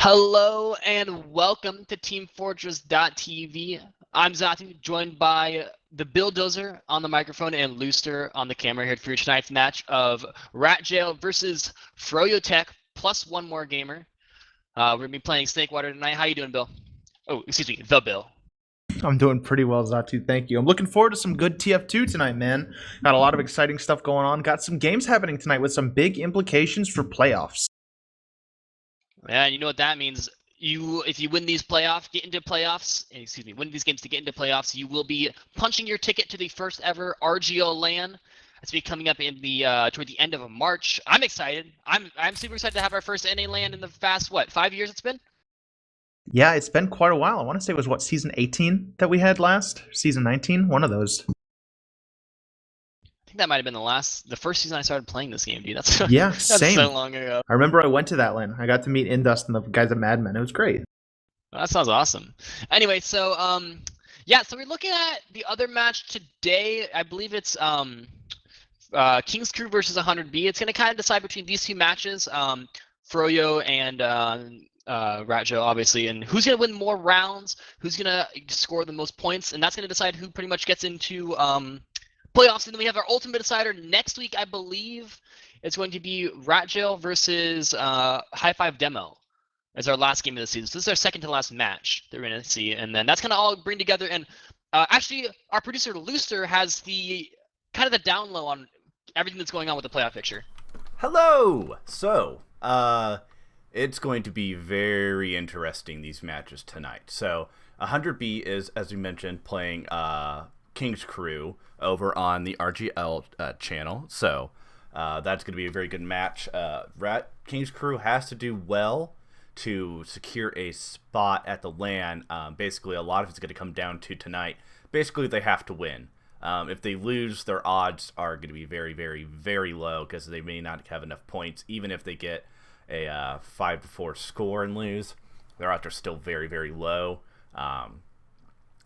Hello and welcome to teamfortress.tv. I'm xattuu, joined by the BILLDOZER on the microphone and Looster on the camera here for tonight's match of RGL versus froyotech plus one more gamer. We're going to be playing Snakewater tonight. How you doing, Bill? Oh, excuse me, the Bill. I'm doing pretty well, xattuu. Thank you. I'm looking forward to some good TF2 tonight, man. Got a lot of exciting stuff going on. Got some games happening tonight with some big implications for playoffs. Yeah, you know what that means. If you win these playoffs, win these games to get into playoffs, you will be punching your ticket to the first ever RGL LAN. It's be coming up in the toward the end of March. I'm excited. I'm super excited to have our first NA LAN in the past 5 years it's been. Yeah, it's been quite a while. I want to say it was season 18 that we had last? Season 19? One of those. I think that might have been the first season I started playing this game, dude. That's yeah, that's same. So long ago. I remember I went to that LAN. I got to meet Indust and the guys at Mad Men. It was great. Well, that sounds awesome. Anyway, so yeah, so we're looking at the other match today. I believe it's King's Crew versus 100B. It's going to kind of decide between these two matches, Froyo and RGL, obviously, and who's going to win more rounds, who's going to score the most points, and that's going to decide who pretty much gets into playoffs. And then we have our ultimate decider next week, I believe. It's going to be RGL versus High Five Demo as our last game of the season. So this is our second to last match that we're going to see, and then that's going to all bring together. And actually, our producer Looster has the kind of the down low on everything that's going on with the playoff picture. Hello! So, it's going to be very interesting, these matches tonight. So, 100B is, as you mentioned, playing King's Crew over on the RGL channel. So, that's going to be a very good match. King's Crew has to do well to secure a spot at the LAN. Basically, a lot of it's going to come down to tonight. Basically, they have to win. If they lose, their odds are going to be very, very, very low because they may not have enough points. Even if they get a 5-4 score and lose, their odds are still very, very low.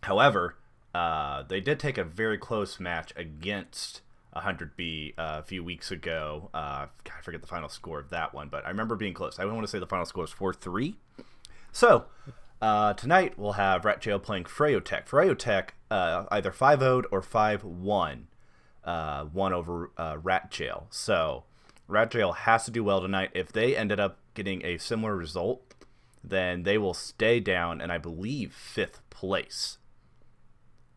However, they did take a very close match against 100B a few weeks ago. I forget the final score of that one, but I remember being close. I want to say the final score was 4-3. So, tonight we'll have RGL playing froyotech. Froyotech either 5-0'd or 5-1, won over RGL. So RGL has to do well tonight. If they ended up getting a similar result, then they will stay down and I believe 5th place,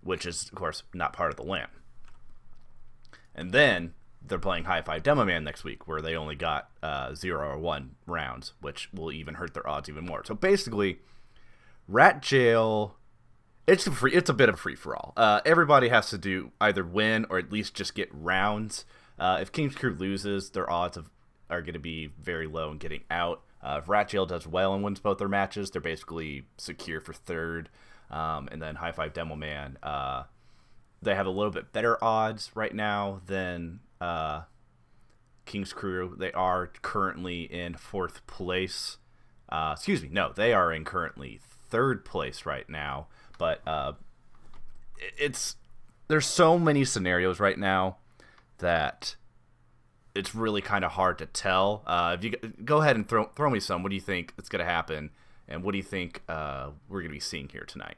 which is of course not part of the LAN. And then they're playing High Five Demo Man next week, where they only got 0 or 1 rounds, which will even hurt their odds even more. So basically, RGL, it's a bit of a free for all. Everybody has to do either win or at least just get rounds. If King's Crew loses, their odds are going to be very low in getting out. If RGL does well and wins both their matches, they're basically secure for 3rd. And then High Five Demo Man, they have a little bit better odds right now than King's Crew. They are currently in 4th place. They are in currently 3rd place right now. But there's so many scenarios right now that it's really kind of hard to tell. If you go ahead and throw me some, what do you think is going to happen, and what do you think we're going to be seeing here tonight?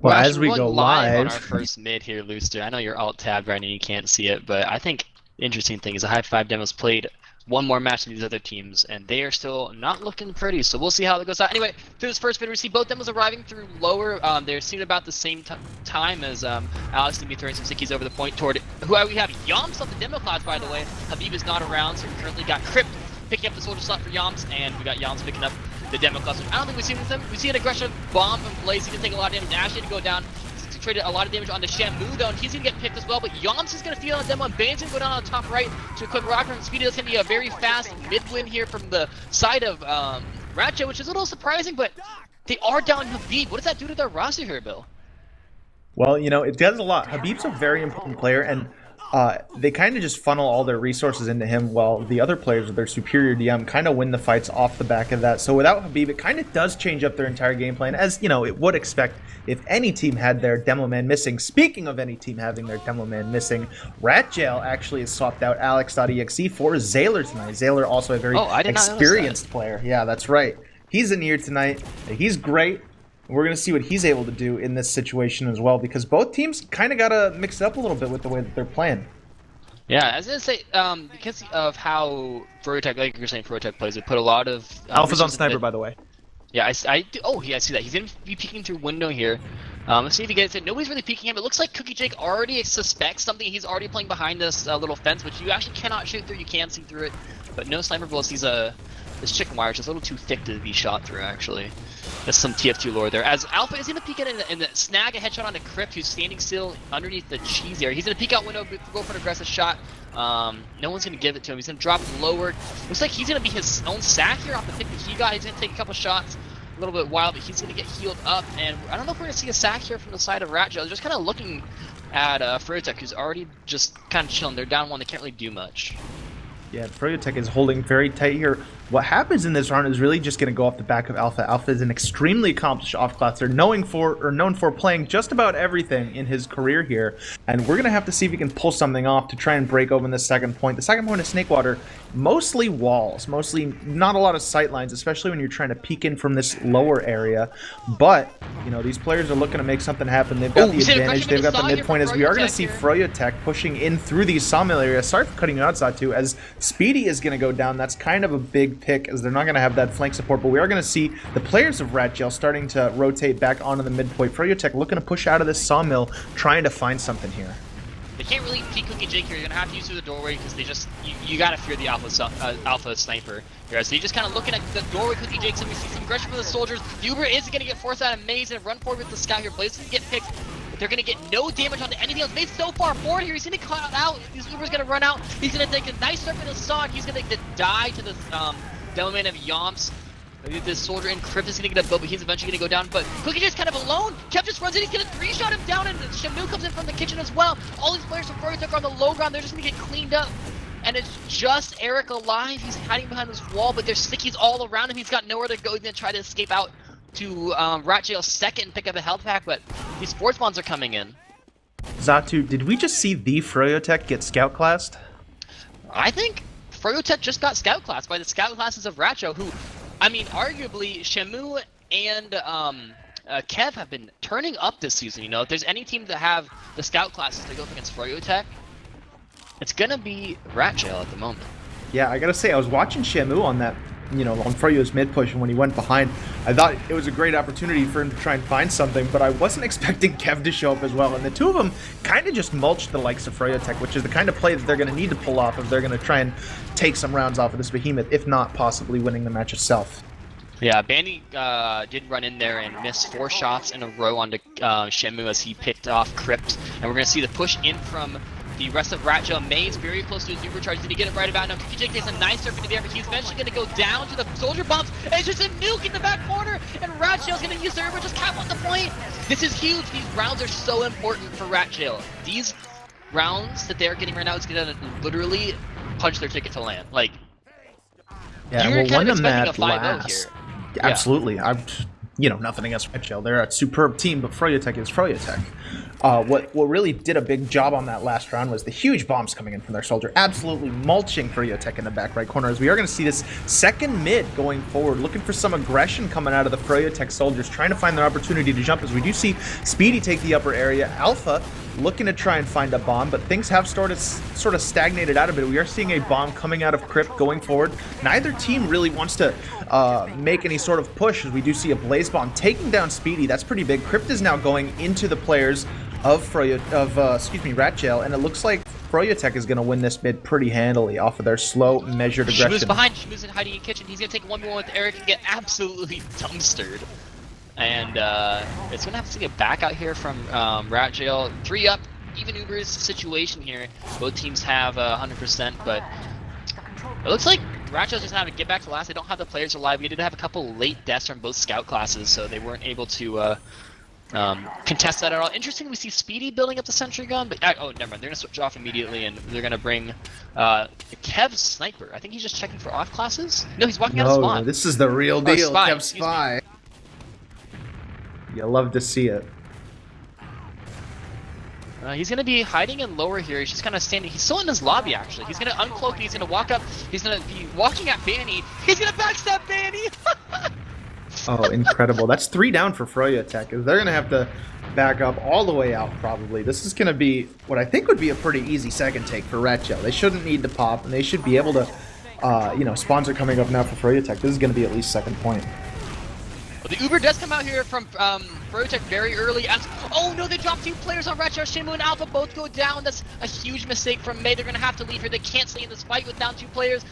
Well, as we go live on our first mid here, Looster. I know you're alt tabbed right now, you can't see it, but I think the interesting thing is the High Five Demo's played one more match than these other teams, and they are still not looking pretty, so we'll see how it goes out. Anyway, through this first bid, we see both demos arriving through lower. They're seen about the same time as Alex going to be throwing some stickies over the point toward who we have Yomps off the demo class, by the way. Habib is not around, so we currently got Crypt picking up the soldier slot for Yomps, and we got Yomps picking up the demo class. I don't think we've seen with him. We see an aggressive bomb from Blaze. He can take a lot of damage. Ash had to go down. He's traded a lot of damage on the Shamu though, and he's gonna get picked as well. But Yomps is gonna feel on the demo, and Bane's gonna go down on the top right to a quick rocker. And Speedy is gonna be a very fast mid win here from the side of Ratchet, which is a little surprising, but they are down Habib. What does that do to their roster here, Bill? Well, it does a lot. Habib's a very important player, and they kind of just funnel all their resources into him, while the other players with their superior DM kind of win the fights off the back of that. So without Habib, it kind of does change up their entire game plan, as it would expect if any team had their demo man missing. Speaking of any team having their demo man missing, RGL actually has swapped out Alex.exe for Zayler tonight. Zayler also a very experienced player. Yeah, that's right. He's in here tonight. He's great. We're going to see what he's able to do in this situation as well, because both teams kind of got to mix it up a little bit with the way that they're playing. Yeah, I was gonna say, because of how froyotech, like you're saying, froyotech plays, they put a lot of Alpha's on sniper, by the way. Yeah, I do. Oh, yeah, I see that. He's gonna be peeking through window here. Let's see if he gets it. Nobody's really peeking him. It looks like Cookie Jake already suspects something. He's already playing behind this little fence, which you actually cannot shoot through. You can see through it, but no sniper bullets. This chicken wire is just a little too thick to be shot through, actually. That's some TF2 lore there. As Alpha is going to peek in and snag a headshot on a Crypt who's standing still underneath the cheese area. He's going to peek out window, go for an aggressive shot. No one's going to give it to him. He's going to drop lower. Looks like he's going to be his own sack here off the pick that he got. He's going to take a couple shots. A little bit wild, but he's going to get healed up. And I don't know if we're going to see a sack here from the side of RGL. Just kind of looking at froyotech, who's already just kind of chilling. They're down one. They can't really do much. Yeah, froyotech is holding very tight here. What happens in this round is really just going to go off the back of Alpha. Alpha is an extremely accomplished off-classer, known for playing just about everything in his career here. And we're going to have to see if he can pull something off to try and break open this second point. The second point is Snakewater, mostly walls, mostly not a lot of sight lines, especially when you're trying to peek in from this lower area. But, you know, these players are looking to make something happen. They've got the advantage. They've got the midpoint, as we are going to see froyotech pushing in through these sawmill areas. Sorry for cutting you out, xattuu, as Speedy is going to go down. That's kind of a big pick, as they're not going to have that flank support, but we are going to see the players of RGL starting to rotate back onto the midpoint. froyotech looking to push out of this sawmill, trying to find something here. They can't really peek Cookie Jake here. You're gonna have to use through the doorway because they just you gotta fear the alpha sniper here. So you're just kind of looking at the doorway. Cookie Jake's and we see some aggression from the soldiers. Uber is gonna get forced out of maze and run forward with the scout here. Blaze doesn't get picked, but they're gonna get no damage onto anything else. Maze so far forward here. He's gonna cut out. Uber's gonna run out. He's gonna take a nice start for the saw. He's gonna die to the Devilman of Yomps. This soldier in Crypt is gonna get a build, but he's eventually gonna go down. But Cookie Jake's kind of alone. Kev just runs in, he's gonna 3-shot him down, and xattuu comes in from the kitchen as well. All these players from froyotech are on the low ground, they're just gonna get cleaned up. And it's just Eric alive. He's hiding behind this wall, but there's stickies all around him. He's got nowhere to go. He's gonna try to escape out to RGL's second and pick up a health pack, but these sports bonds are coming in. xattuu, did we just see the froyotech get scout classed? I think froyotech just got scout classed by the scout classes of RGL, who, I mean, arguably, xattuu and Kev have been turning up this season. You know, if there's any team that have the scout classes to go up against froyotech, it's gonna be RGL at the moment. Yeah, I gotta say, I was watching xattuu on that, you know, on Froyo's mid push, and when he went behind, I thought it was a great opportunity for him to try and find something, but I wasn't expecting Kev to show up as well. And the two of them kind of just mulched the likes of froyotech, which is the kind of play that they're going to need to pull off if they're going to try and take some rounds off of this behemoth, if not possibly winning the match itself. Yeah, Bandy did run in there and miss 4 shots in a row onto xattuu as he picked off Crypt. And we're going to see the push in from the rest of RGL. Maze very close to his supercharge. Did he get it right about now? Cookie Jake takes a nice surf into the air, but he's eventually going to go down to the soldier bombs. And it's just a nuke in the back corner, and RGL's going to use their just cap on the point. This is huge. These rounds are so important for RGL. These rounds that they're getting right now is going to literally punch their ticket to land. Like, yeah, you're well, kind when of the expecting match a 5-0 lasts, here. absolutely. You know, nothing against RGL. They're a superb team, but froyotech is froyotech. What really did a big job on that last round was the huge bombs coming in from their soldier, absolutely mulching froyotech in the back right corner. As we are going to see this second mid going forward, looking for some aggression coming out of the froyotech soldiers, trying to find their opportunity to jump. As we do see Speedy take the upper area, Alpha looking to try and find a bomb, but things have sort of stagnated out a bit. We are seeing a bomb coming out of Crypt going forward. Neither team really wants to make any sort of push, as we do see a blaze bomb taking down Speedy. That's pretty big. Crypt is now going into the players of RGL, and it looks like froyotech is going to win this mid pretty handily off of their slow, measured aggression. xattuu's behind. xattuu's hiding in kitchen. He's going to take 1v1 with Eric and get absolutely dumpstered. And it's going to have to get back out here from RGL. 3 up, even Uber's situation here. Both teams have 100%, but it looks like RGL's just having to get back to last. They don't have the players alive. We did have a couple late deaths from both scout classes, so they weren't able to contest that at all. Interesting, we see Speedy building up the sentry gun, but oh, never mind. They're gonna switch off immediately, and they're gonna bring Kev's sniper. I think he's just checking for off classes. No, he's walking out of spawn. No, this is the real deal. Spy, Kev Spy. You love to see it. He's gonna be hiding in lower here. He's just kind of standing. He's still in his lobby, actually. He's gonna uncloak and he's gonna walk up. He's gonna be walking at Banny. He's gonna backstab Banny. Oh, incredible. That's 3 down for froyotech. They're going to have to back up all the way out, probably. This is going to be what I think would be a pretty easy second take for RGL. They shouldn't need to pop, and they should be able to, spawns are coming up now for froyotech. This is going to be at least second point. Well, the Uber does come out here from froyotech very early. Oh no, they dropped 2 players on RGL. Shamu and Alpha both go down. That's a huge mistake from May. They're going to have to leave here. They can't stay in this fight with down 2 players.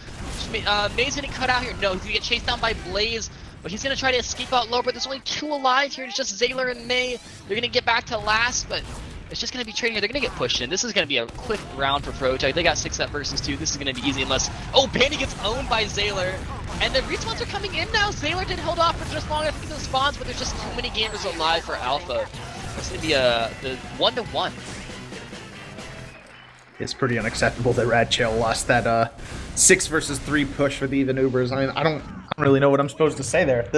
May's going to cut out here. No, he's going to get chased down by Blaze. But he's going to try to escape out low, but there's only 2 alive here. It's just Zayler and May. They're going to get back to last, but it's just going to be trading here. They're going to get pushed in. This is going to be a quick round for froyotech. They got 6 up versus 2. This is going to be easy unless... Oh, Bandy gets owned by Zayler. And the respawns are coming in now. Zayler did hold off for just long enough to get the spawns, but there's just too many gamers alive for Alpha. It's going to be the 1-1. It's pretty unacceptable that RGL lost that 6 versus 3 push for the even Ubers. I mean, I don't really know what I'm supposed to say there.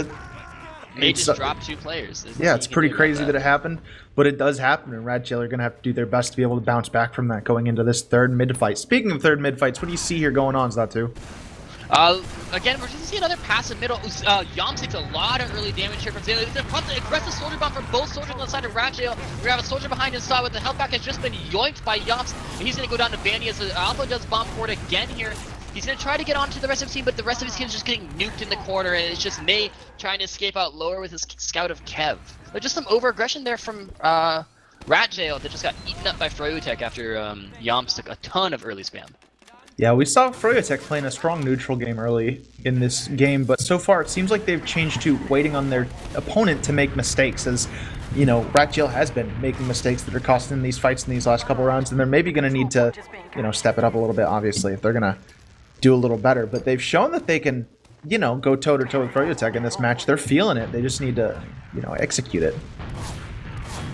They just dropped 2 players. Yeah, it's pretty crazy that it happened, but it does happen, and RGL are going to have to do their best to be able to bounce back from that going into this third mid fight. Speaking of third mid fights, what do you see here going on, xattuu? Again, we're just gonna see another passive middle. Yom takes a lot of early damage here from Zayler. There's an aggressive soldier bomb from both soldiers on the side of RGL. We have a soldier behind his side with the health pack has just been yoinked by Yoms. And he's gonna go down to Bandy as the Alpha does bomb forward again here. He's gonna try to get onto the rest of his team, but the rest of his team is just getting nuked in the corner, and it's just May trying to escape out lower with his scout of Kev. There's just some over-aggression there from RGL that just got eaten up by froyotech after Yoms took a ton of early spam. Yeah, we saw froyotech playing a strong neutral game early in this game, but so far it seems like they've changed to waiting on their opponent to make mistakes, as, you know, RGL has been making mistakes that are costing these fights in these last couple rounds, and they're maybe going to need to, step it up a little bit, obviously, if they're going to do a little better. But they've shown that they can, go toe-to-toe with froyotech in this match. They're feeling it. They just need to, execute it.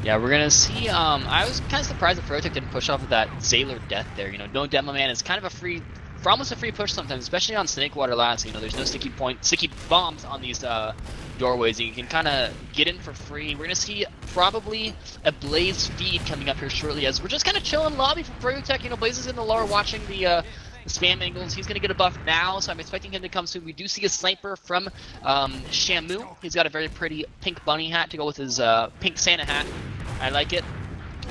Yeah, we're gonna see. I was kind of surprised that froyotech didn't push off of that Zayler death there. No demo man is kind of for almost a free push sometimes, especially on Snakewater last. There's no sticky bombs on these doorways. You can kind of get in for free. We're gonna see probably a Blaze feed coming up here shortly, as we're just kind of chilling lobby for froyotech. Blaze is in the lower watching the spam angles. He's going to get a buff now, so I'm expecting him to come soon. We do see a sniper from Shamu. He's got a very pretty pink bunny hat to go with his pink Santa hat. I like it.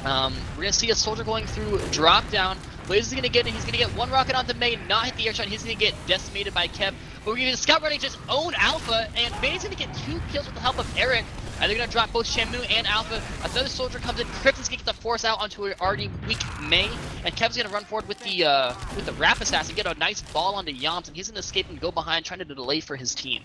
We're going to see a soldier going through drop down. Blaze is going to get it. He's going to get 1 rocket onto May, not hit the air shot. He's going to get decimated by Kev. But we're going to scout running just own Alpha, and May's going to get 2 kills with the help of Eric. And they're going to drop both Shamu and Alpha. Another soldier comes in. Crypt is going to get the force out onto an already weak May. And Kev's going to run forward with the Rap Assassin, get a nice ball onto Yoms, and he's going to escape and go behind, trying to delay for his team.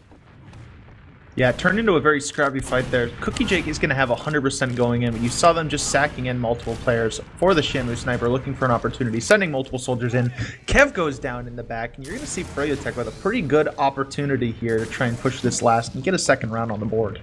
Yeah, it turned into a very scrappy fight there. Cookie Jake is going to have 100% going in, but you saw them just sacking in multiple players for the Shamu sniper, looking for an opportunity, sending multiple soldiers in. Kev goes down in the back, and you're going to see froyotech with a pretty good opportunity here to try and push this last and get a second round on the board.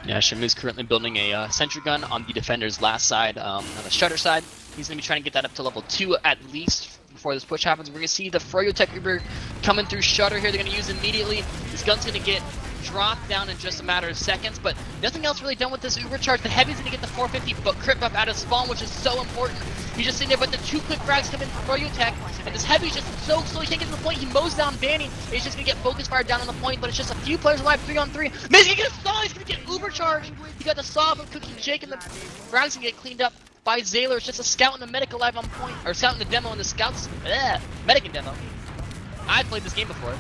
Yeah, Shamu's currently building a sentry gun on the defender's last side, on the shutter side. He's going to be trying to get that up to level 2 at least before this push happens. We're going to see the froyotech Uber coming through shutter here. They're going to use immediately. This gun's going to get dropped down in just a matter of seconds, but nothing else really done with this Uber charge. The Heavy's going to get the 450 but crit buff out of spawn, which is so important. He's just sitting there, but the 2 quick frags come in for froyotech, and this Heavy's just so slow. He can't get to the point. He mows down Banny, and he's just going to get focus fire down on the point, but it's just a few players alive, 3-on-3. May's going to get a saw. He's going to get Uber charge. He got the saw from Cookie Jake, and the frags going to get cleaned up by Zayler. It's just a scout and the medic alive on point, or scout and the demo, and the scouts, medic and demo. I've played this game before.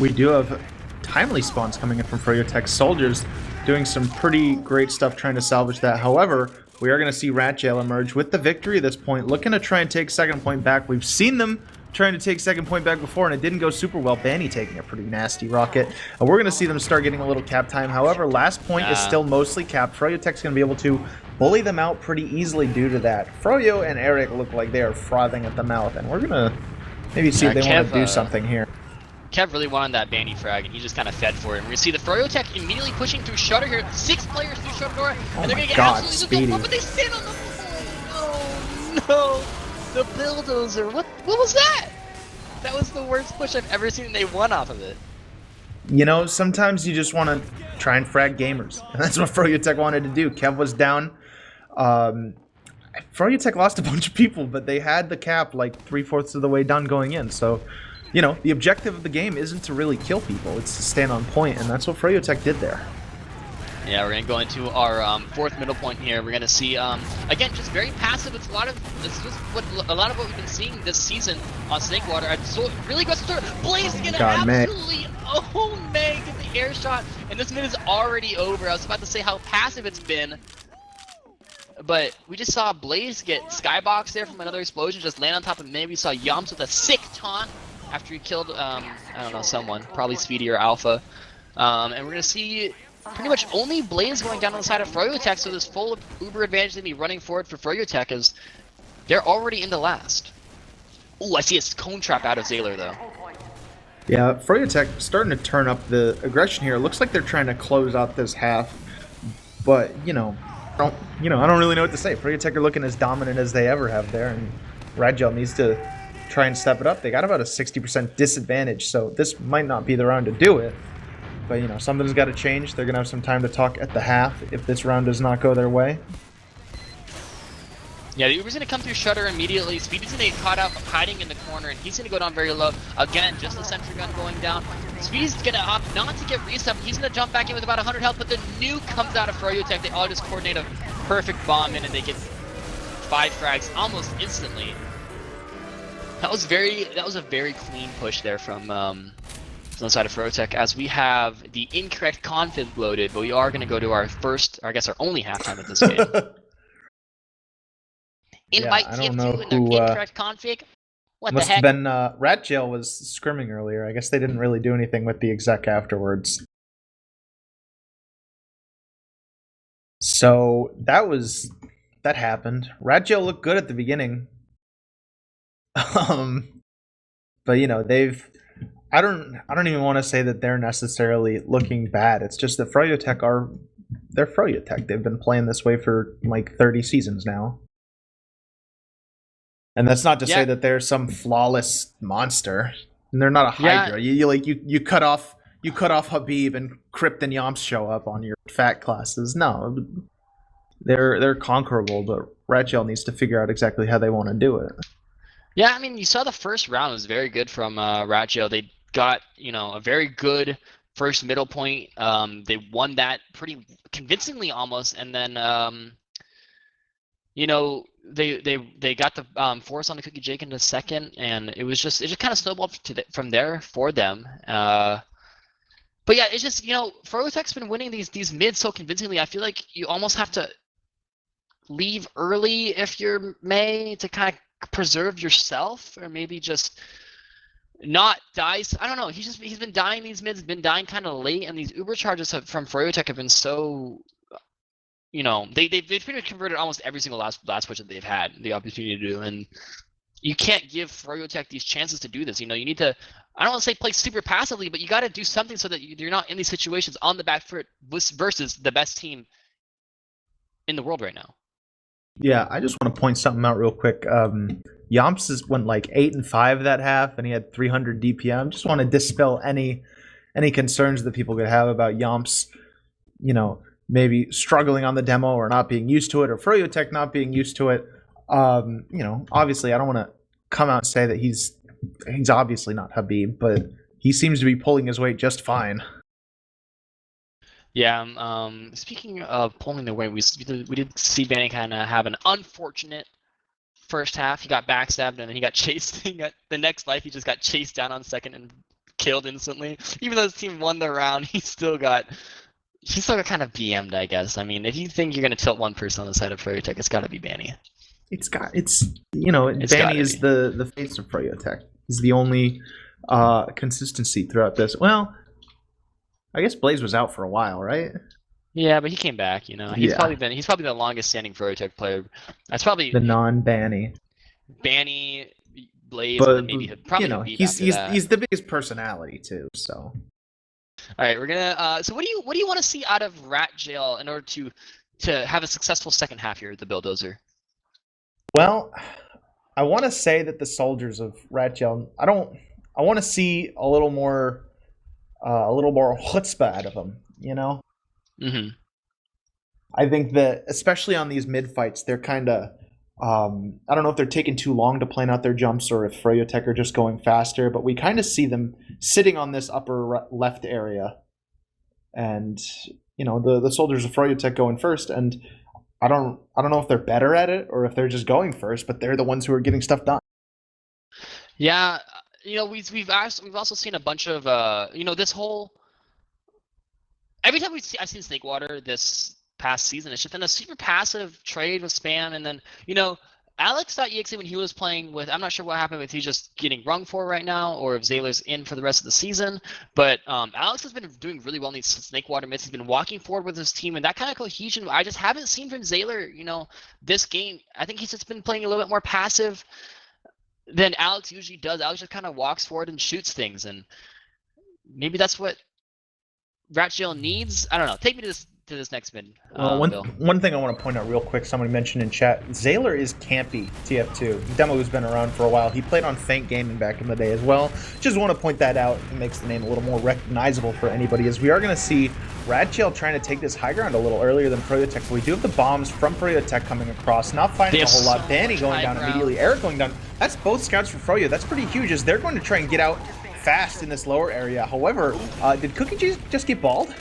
We do have timely spawns coming in from froyotech. Soldiers doing some pretty great stuff trying to salvage that. However, we are going to see RGL emerge with the victory at this point, looking to try and take second point back. We've seen them trying to take second point back before, and it didn't go super well. Banny taking a pretty nasty rocket. And we're going to see them start getting a little cap time. However, last point is still mostly capped. froyotech's going to be able to bully them out pretty easily due to that. Froyo and Eric look like they are frothing at the mouth, and we're going to maybe see if they want to do something here. Kev really wanted that Bandy frag, and he just kind of fed for it. And we're going to see the froyotech immediately pushing through shutter here. 6 players through shutter door, and they're going to get absolutely no, but they stand on the... Oh, no. The BILLDOZER. What was that? That was the worst push I've ever seen, and they won off of it. Sometimes you just want to try and frag gamers. And that's what froyotech wanted to do. Kev was down. froyotech lost a bunch of people, but they had the cap like 3/4 of the way done going in. So you know, the objective of the game isn't to really kill people, it's to stand on point, and that's what froyotech did there. Yeah, we're gonna go into our fourth middle point here. We're gonna see again just very passive. It's just a lot of what we've been seeing this season on Snakewater. So really good start. Blaze gonna absolutely own Meg in the air shot, and this minute is already over. I was about to say how passive it's been, but we just saw Blaze get skybox there from another explosion, just land on top of Meg. We saw Yums with a sick taunt after he killed I don't know, someone, probably Speedy or Alpha, and we're gonna see pretty much only Blaze going down on the side of froyotech, so this full Uber advantage to be running forward for froyotech as they're already in the last. Ooh, I see a cone trap out of Zaylor though. Yeah, froyotech starting to turn up the aggression here. It looks like they're trying to close out this half, but I don't really know what to say. froyotech are looking as dominant as they ever have there, and RGL needs to try and step it up. They got about a 60% disadvantage, so this might not be the round to do it. But, something's got to change. They're going to have some time to talk at the half if this round does not go their way. Yeah, the Uber's going to come through Shutter immediately. Speedy's going to get caught out hiding in the corner, and he's going to go down very low. Again, just the sentry gun going down. Speedy's going to opt not to get reset. He's going to jump back in with about 100 health, but the nuke comes out of froyotech. They all just coordinate a perfect bomb in, and they get 5 frags almost instantly. That was a very clean push there from on the side of froyotech, as we have the incorrect config loaded, but we are going to go to our first, or I guess our only halftime at this game. Invite TF2 in the incorrect config? What the heck? Must have been, RGL was scrimming earlier. I guess they didn't really do anything with the exec afterwards. So, that happened. RGL looked good at the beginning. But, I don't even want to say that they're necessarily looking bad. It's just that they're froyotech. They've been playing this way for like 30 seasons now. And that's not to say that they're some flawless monster. And they're not a Hydra. You cut off Habib and Crypt and Yomps show up on your fat classes. No. They're conquerable, but RGL needs to figure out exactly how they want to do it. Yeah, I mean, you saw the first round was very good from RGL. They got, a very good first middle point. They won that pretty convincingly almost, and then they got the force on the Cookie Jake in the second, and it just kind of snowballed from there for them. But yeah, it's just froyotech's been winning these mids so convincingly. I feel like you almost have to leave early if you're May to kind of preserve yourself, or maybe just not die. I don't know. He's been dying these mids, been dying kind of late, and these Uber charges from froyotech have been so. They've pretty much converted almost every single last push that they've had the opportunity to do, and you can't give froyotech these chances to do this. You need to, I don't want to say play super passively, but you got to do something so that you're not in these situations on the back foot versus the best team in the world right now. Yeah, I just want to point something out real quick. Yomps went like 8-5 that half, and he had 300 DPM. Just want to dispel any concerns that people could have about Yomps, maybe struggling on the demo or not being used to it, or froyotech not being used to it. Obviously, I don't want to come out and say that he's obviously not Habib, but he seems to be pulling his weight just fine. Yeah, speaking of pulling the weight, we did see Vanny kind of have an unfortunate first half. He got backstabbed, and then he got chased. The next life, he just got chased down on second and killed instantly. Even though his team won the round, he still got kind of BM'd, I guess. I mean, if you think you're going to tilt one person on the side of froyotech, it's got to be Vanny. Vanny is the face of froyotech. He's the only consistency throughout this. Well, I guess Blaze was out for a while, right? Yeah, but he came back. He's probably the longest standing froyotech player. That's probably the non-Banny. Banny, Blaze, and then maybe probably he's the biggest personality too. So. All right, we're gonna. So what do you want to see out of RGL in order to have a successful second half here at the BILLDOZER? Well, I want to say that the soldiers of RGL. I want to see a little more chutzpah out of them. Mm-hmm. I think that especially on these mid fights, they're kind of I don't know if they're taking too long to plan out their jumps or if froyotech are just going faster, but we kind of see them sitting on this upper left area. And, you know, the soldiers of froyotech going first, and I don't know if they're better at it or if they're just going first, but they're the ones who are getting stuff done. Yeah, you know, we've also seen a bunch of you know, this whole every time I've seen Snakewater this past season, it's just been a super passive trade with spam, and then, you know, Alex.exe when he was playing with, I'm not sure what happened, if he's just getting rung for right now or if Zayler's in for the rest of the season, but Alex has been doing really well in these Snakewater myths. He's been walking forward with his team, and that kind of cohesion I just haven't seen from Zayler, you know, this game. I think he's just been playing a little bit more passive than Alex usually does. Alex just kind of walks forward and shoots things, and maybe that's what RGL needs. I don't know. Take me to this next mid. Well, Bill. one thing I want to point out real quick, somebody mentioned in chat, Zayler is campy TF2. Demo has been around for a while. He played on Faint Gaming back in the day as well. Just want to point that out. It makes the name a little more recognizable for anybody, as we are going to see RGL trying to take this high ground a little earlier than froyotech. We do have the bombs from froyotech coming across, not finding a whole lot. Danny going down immediately, Eric going down. That's both scouts for Froyo. That's pretty huge, as they're going to try and get out fast in this lower area. However, did Cookie just get balled?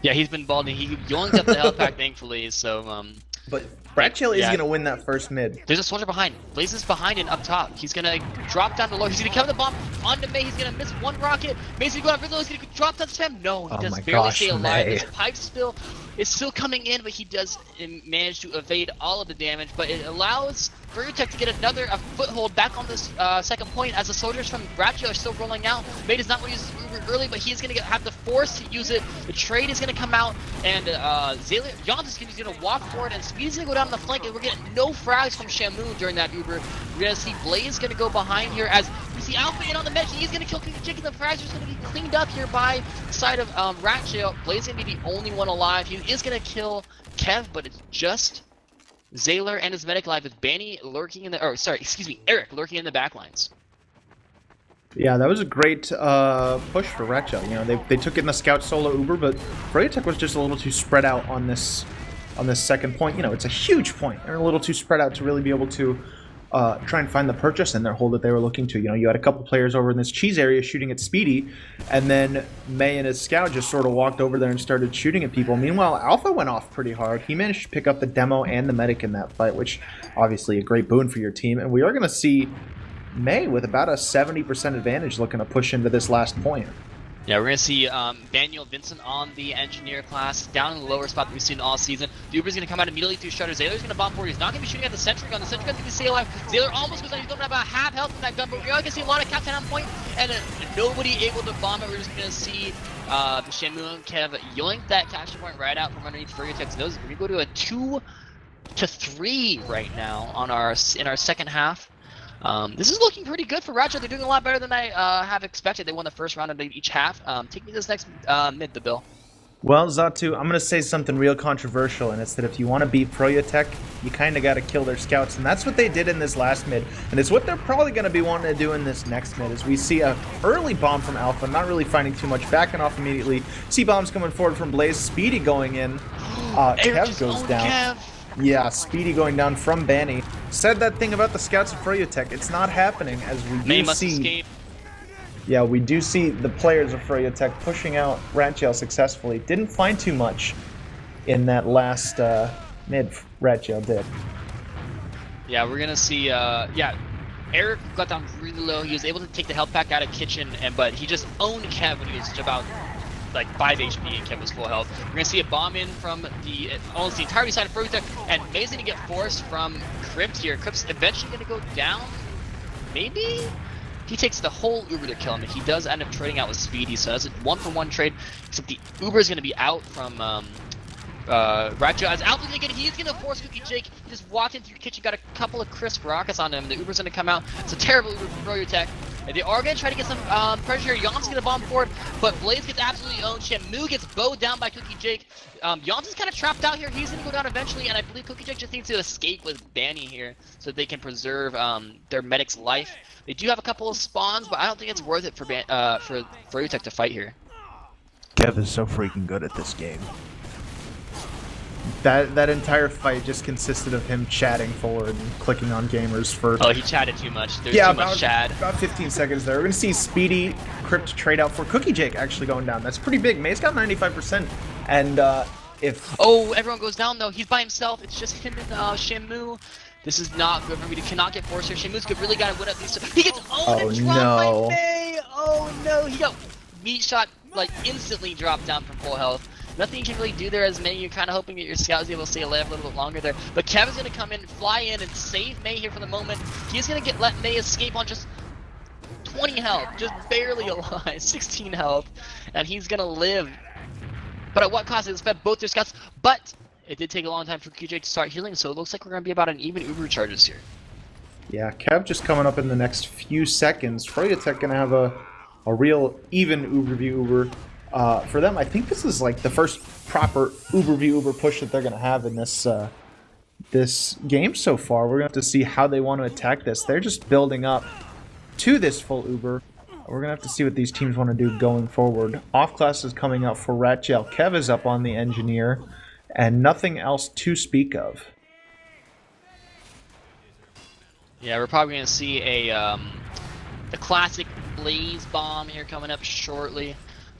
Yeah, he's been balding. He yoinked up the health pack, thankfully. So, but RGL is going to win that first mid. There's a soldier behind. Blaze is behind and up top. He's going to drop down the low. He's going to cover the bomb onto May. He's going to miss one rocket. May's going to go out for low. He's going to drop that spam. No, he does barely stay alive. His pipe spill is still coming in, but he does manage to evade all of the damage. But it allows froyotech to get another foothold back on this second point, as the soldiers from RGL are still rolling out. May does not want to use Uber early, but he's going to have the force to use it. The trade is going to come out, and Jans is going to walk forward, and Speed is going to go down the flank, and we're getting no frags from Shamu during that Uber. We're going to see Blaze going to go behind here, as we see Alpha in on the mech. He's going to kill Cookie Chicken. The frags are going to be cleaned up here by the side of RGL. Blaze is going to be the only one alive. He is going to kill Kev, but it's just Zayler and his medic alive, with Banny lurking in the, Eric lurking in the backlines. Yeah, that was a great push for RGL. You know, they took it in the scout solo Uber, but froyotech was just a little too spread out on this second point. You know, it's a huge point. They're a little too spread out to really be able to try and find the purchase in their hole that they were looking to. You know, you had a couple players over in this cheese area shooting at Speedy, and then May and his scout just sort of walked over there and started shooting at people. Meanwhile, Alpha went off pretty hard. He managed to pick up the demo and the medic in that fight, which obviously a great boon for your team. And we are going to see May with about a 70% advantage looking to push into this last point. Yeah, we're going to see Daniel Vincent on the engineer class, down in the lower spot that we've seen all season. The Uber's going to come out immediately through Shutter. Zayler's going to bomb forward. He's not going to be shooting at the sentry gun. The sentry gun's going to stay alive. Zayler almost goes down. He's going to have about half health in that gun, but we're going to see a lot of captain on point, and nobody able to bomb it. We're just going to see Shamu and Kev yoink that capture point right out from underneath froyotech's nose. We're going to go to a 2-3 right now on in our second half. This is looking pretty good for RGL. They're doing a lot better than I have expected. They won the first round of each half. Take me to this next mid, the Bill. Well, xattuu, I'm going to say something real controversial, and it's that if you want to beat froyotech, you kind of got to kill their scouts, and that's what they did in this last mid, and it's what they're probably going to be wanting to do in this next mid, as we see a early bomb from Alpha, not really finding too much, backing off immediately. See bombs coming forward from Blaze, Speedy going in. Kev goes down. Kev. Yeah, Speedy going down from Banny. Said that thing about the scouts of froyotech. It's not happening, as we do must see. Escape. Yeah, we do see the players of froyotech pushing out RGL successfully. Didn't find too much in that last mid RGL did. Yeah, we're gonna see. Eric got down really low. He was able to take the health pack out of kitchen, but he just owned Kev when he was about like 5 HP and Kev was full health. We're gonna see a bomb in from almost the entirety side of froyotech, and May's gonna get forced from Crypt here. Crypt's eventually gonna go down, maybe. He takes the whole Uber to kill him, and he does end up trading out with Speedy, so that's a 1-for-1 trade, except the Uber is going to be out from RGL. As Alpha's going to get it, he's going to force Cookie Jake. He just walked into your kitchen, got a couple of crisp rockets on him. The Uber's going to come out. It's a terrible Uber from froyotech. And they are going to try to get some pressure here. Jan's going to bomb forward, but Blaze gets absolutely owned. Shamu gets bowed down by Cookie Jake. Jans is kind of trapped out here. He's going to go down eventually, and I believe Cookie Jake just needs to escape with Banny here so that they can preserve their medic's life. They do have a couple of spawns, but I don't think it's worth it for froyotech to fight here. Kev is so freaking good at this game. That entire fight just consisted of him chatting forward and clicking on gamers for Oh, he chatted too much. There's yeah, too much chat. about 15 seconds there. We're gonna see Speedy Crypt trade out for Cookie Jake actually going down. That's pretty big. May's got 95%, and if Oh, everyone goes down though. He's by himself. It's just him and Shamu. This is not good for me. He cannot get forced here. Shamu's good. Really got to win at least. He gets owned and dropped no. by May. Oh no, he got meat shot like instantly dropped down from full health. Nothing you can really do there as May. You're kind of hoping that your scout is able to stay alive a little bit longer there. But Kevin's going to come in, fly in, and save May here for the moment. He's going to let May escape on just 20 health, just barely alive, 16 health, and he's going to live. But at what cost? It's fed both their scouts, but it did take a long time for QJ to start healing, so it looks like we're going to be about an even Uber charges here. yeah, Kev just coming up in the next few seconds. Froyotech gonna have a real even Uber v Uber. For them, I think this is like the first proper Uber v Uber push that they're gonna have in this this game so far. We're gonna have to see how they want to attack this. They're just building up to this full Uber. We're gonna have to see what these teams want to do going forward. Off class is coming out for RGL. Kev is up on the engineer, and nothing else to speak of. Yeah, we're probably going to see a the classic Blaze Bomb here coming up shortly.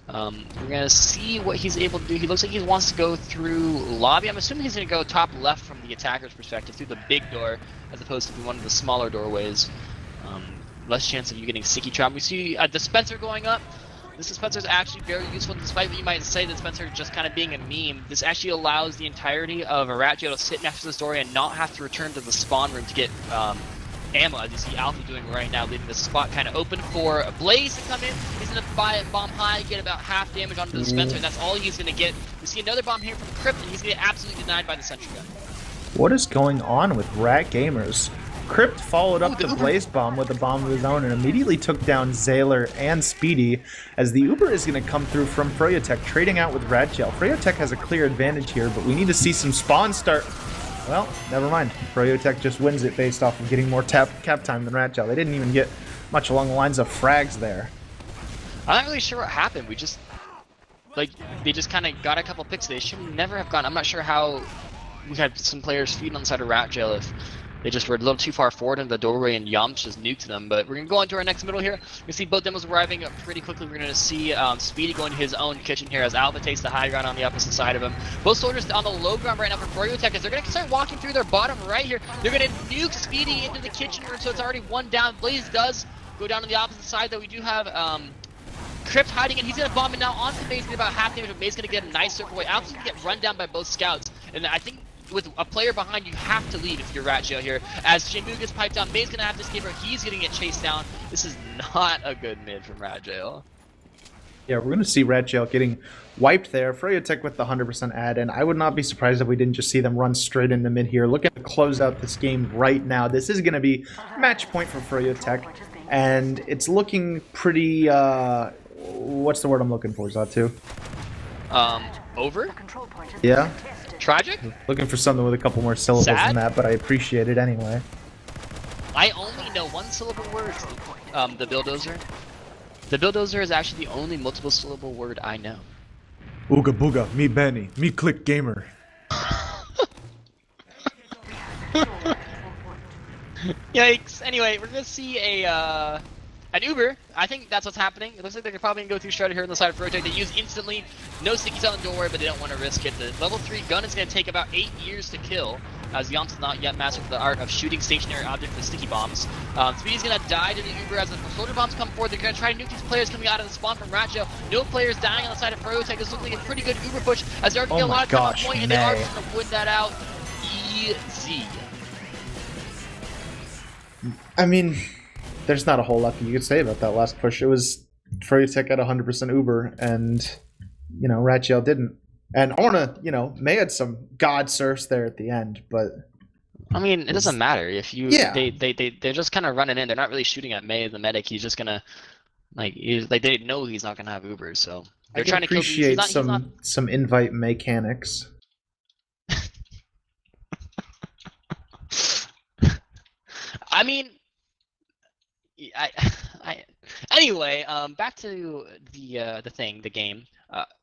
We're going to see what he's able to do. He looks like he wants to go through lobby. I'm assuming he's going to go top left from the attacker's perspective through the big door as opposed to through one of the smaller doorways. Less chance of you getting sticky trap. We see a dispenser going up. This dispenser is actually very useful, despite what you might say the dispenser just kind of being a meme. This actually allows the entirety of a RGL to sit next to this door and not have to return to the spawn room to get ammo, as you see Alpha doing right now, leaving the spot kind of open for Blaze to come in. He's going to buy a bomb high, get about half damage onto the dispenser, and that's all he's going to get. We see another bomb here from Crypt, and he's going to get absolutely denied by the sentry gun. What is going on with Rat Gamers? Crypt followed up the Blaze Bomb with a bomb of his own and immediately took down Zaylor and Speedy, as the Uber is going to come through from Froyotech, trading out with RGL. Froyotech has a clear advantage here, but we need to see some spawns start. Well, never mind. Froyotech just wins it based off of getting more cap time than RGL. They didn't even get much along the lines of frags there. I'm not really sure what happened. We just, like, they just kind of got a couple picks. They should never have gone. I'm not sure how we had some players feeding on the side of RGL if they just were a little too far forward in the doorway and Yomps just nuked them. But we're going to go on to our next middle here. We see both demos arriving up pretty quickly. We're going to see Speedy going to his own kitchen here as Alpha takes the high ground on the opposite side of him. Both soldiers on the low ground right now for Froyotech as they're going to start walking through their bottom right here. They're going to nuke Speedy into the kitchen room, so it's already one down. Blaze does go down to the opposite side, though. We do have Crypt hiding, and he's going to bomb it now onto Maze, get about half damage, but Maze going to get a nice circle away. Alpha's going to get run down by both scouts, and I think with a player behind, you have to leave if you're RGL here. As Shamu gets piped down, May's gonna have to escape her. He's gonna get chased down. This is not a good mid from RGL. Yeah, we're gonna see RGL getting wiped there. Froyotech with the 100% add, and I would not be surprised if we didn't just see them run straight into mid here. Looking to close out this game right now. This is gonna be match point for Froyotech, and it's looking pretty. What's the word I'm looking for, xattuu? Over? Yeah. Tragic? Looking for something with a couple more syllables Sad? than that, but I appreciate it anyway. I only know one syllable word. The BILLDOZER. The BILLDOZER is actually the only multiple syllable word I know. Ooga booga, me Benny, me click gamer. Yikes. Anyway, we're gonna see an Uber. I think that's what's happening. It looks like they're probably gonna go through Shredder here on the side of Project. They use instantly, no stickies on the doorway, but they don't want to risk it. The level 3 gun is gonna take about 8 years to kill, as Yomps has not yet mastered the art of shooting stationary objects with sticky bombs. Speedy's gonna die to the Uber as the soldier bombs come forward. They're gonna try to nuke these players coming out of the spawn from RGL. No players dying on the side of Froyotech. This looks like a pretty good Uber push, as they're gonna get a lot of time on point, and they are just gonna win that out easy. I mean, there's not a whole lot that you could say about that last push. It was Froyotech at 100% Uber, and, you know, RGL didn't. And I want to, you know, May had some god surfs there at the end, but... I mean, it doesn't matter. If you... Yeah. They're just kind of running in. They're not really shooting at May, the medic. He's just gonna... Like, they know he's not gonna have Ubers, so... They're trying to kill... appreciate some invite mechanics. I mean... Anyway, back to the game.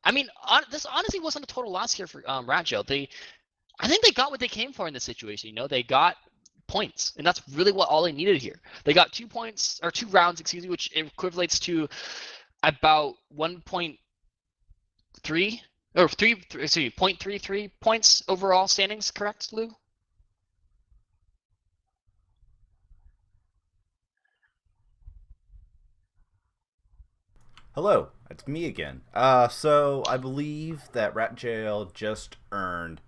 I mean, this honestly wasn't a total loss here for RGL. I think they got what they came for in this situation. You know, they got points, and that's really what all they needed here. They got 2 points or 2 rounds, excuse me, which equivalates to about 1.3 or 0.33 points overall standings. Correct, Lou? Hello, it's me again. So I believe that RGL just earned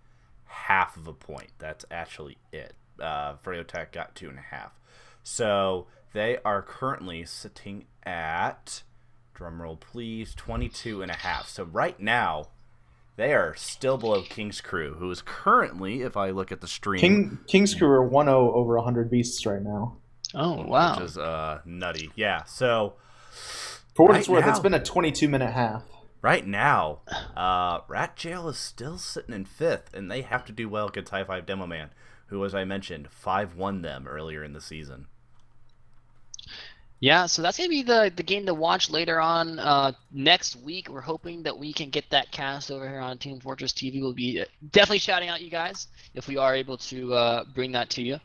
half of a point. That's actually it. Froyotech got 2.5. So they are currently sitting at, drumroll please, 22.5. So right now, they are still below King's Crew, who is currently, if I look at the stream, King's Crew are 1-0 over 100 Beasts right now. Oh, wow. which is nutty. Yeah. So For what it's worth, it's been a 22-minute half. right now, RGL is still sitting in 5th, and they have to do well against High Five Demo Man, who, as I mentioned, 5-1 them earlier in the season. Yeah, so that's going to be the game to watch later on next week. We're hoping that we can get that cast over here on Team Fortress TV. We'll be definitely shouting out you guys if we are able to bring that to you.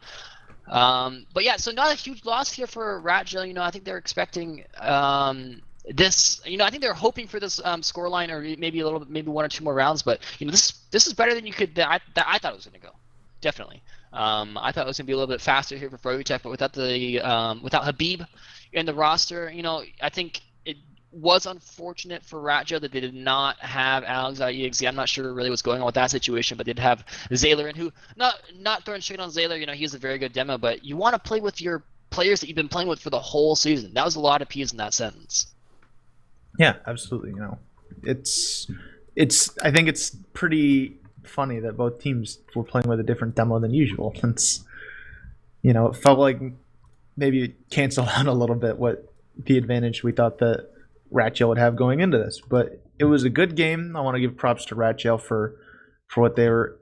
But yeah, so not a huge loss here for RGL. You know, I think they're expecting this. You know, I think they're hoping for this scoreline, or maybe a little bit, maybe 1 or 2 more rounds. But you know, this is better than you could. That I thought it was going to go. Definitely. I thought it was going to be a little bit faster here for froyotech, but without the without Habib in the roster, you know, I think it was unfortunate for RGL that they did not have Alex EXE. I'm not sure really what's going on with that situation, but they did have Zayler in, who not throwing shade on Zayler. You know, he's a very good demo, but you want to play with your players that you've been playing with for the whole season. That was a lot of P's in that sentence. Yeah, absolutely. You know, it's. I think it's pretty funny that both teams were playing with a different demo than usual. Since, you know, it felt like maybe it canceled out a little bit what the advantage we thought that RGL would have going into this. But it was a good game. I want to give props to RGL for what they were,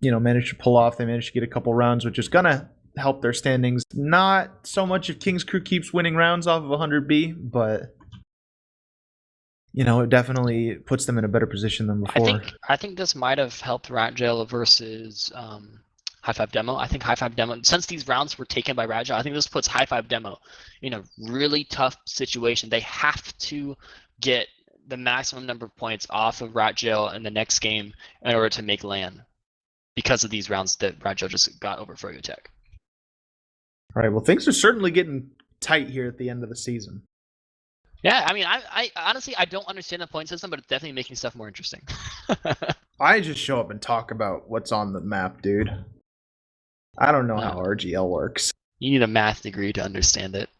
you know, managed to pull off. They managed to get a couple rounds, which is gonna help their standings. Not so much if King's Crew keeps winning rounds off of 100B, but you know, it definitely puts them in a better position than before. I think this might have helped RGL versus High Five Demo. I think High Five Demo, since these rounds were taken by RGL, I think this puts High Five Demo in a really tough situation. They have to get the maximum number of points off of RGL in the next game in order to make LAN because of these rounds that RGL just got over froyotech. All right, well, things are certainly getting tight here at the end of the season. Yeah, I mean, I honestly, I don't understand the point system, but it's definitely making stuff more interesting. I just show up and talk about what's on the map, dude. I don't know how RGL works. You need a math degree to understand it.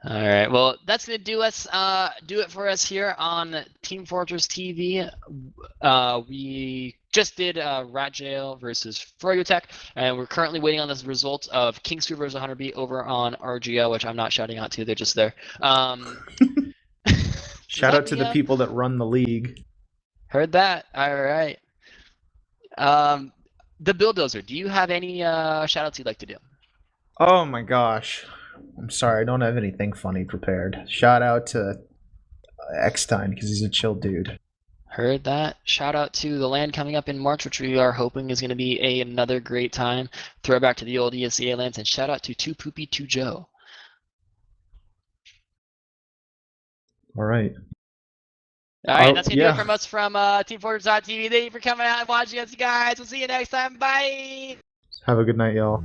All right, well, that's gonna do it for us here on Team Fortress TV. We just did RGL versus froyotech, and we're currently waiting on the results of King's Crew versus 100B over on RGL, which I'm not shouting out to; they're just there. Shout out to the people that run the league. Heard that. All right. The BILLDOZER, do you have any shout outs you'd like to do? Oh my gosh. I'm sorry, I don't have anything funny prepared. Shout out to X-Time because he's a chill dude. Heard that. Shout out to the LAN coming up in March, which we are hoping is going to be another great time. Throwback to the old ESEA LANs, and shout out to Too Poopy to Joe. All right. All right, that's going to do it from us from teamfortress.tv. Thank you for coming out and watching us, you guys. We'll see you next time. Bye. Have a good night, y'all.